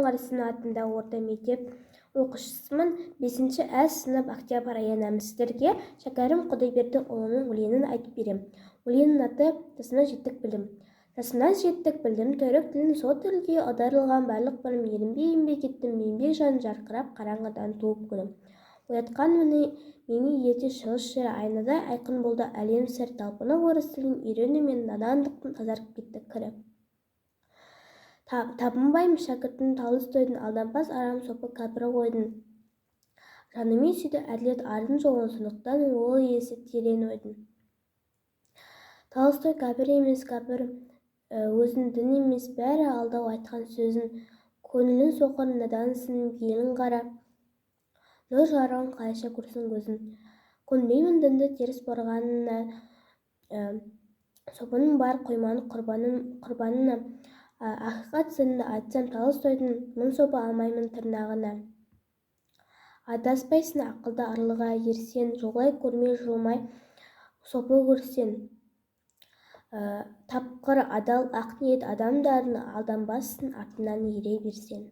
жоңғар сін атындағы орта мектеп оқушысымын. 5 сынып октябрь айынан сіздерге Шәкәрім Құдайбердіұлының өлеңін айтып берем. Өлеңнің аты «Жасымнан жеттік білім». Жасымнан жеттік білдім, түрік тілін сол тілге аударылған барлық білім. Ерінбей еңбек еттім, еңбек жан жарқырап қараңғыдан туып күнім. Оятқан мені ерте шығыс жері, айнадай айқын болды әлем сыр. Талпынып орыс тілін үйрену мен надандықтың тазарып кетті кірі. Табынбаймын шәкіртін Толстойдың, алданбас арам сопы кәпір ойдың. Жанымен сүйді әділет ардың жолын, сондықтан ол иесі терең ойдың. Толстой кәпір емес, кәпір өзін дін емес, бәрі алдау айтқан сөзін. Көңілін соқыр надансын, белін қара, нұр жарығын қалайша көрсін көзін. Көнбеймін дінді теріс барғанына, сопының бар қойманы құрбанына. Ақиқат сырымды айтсам Толстойдың, мың сопы алмаймын тырнағына. Адаспайсың ақылды арлыға ерсен, жолай көрмей жылмай сопы көрсен. Тапқыр адал ақ ниет адамдарын, алданбассың артынан ере берсен.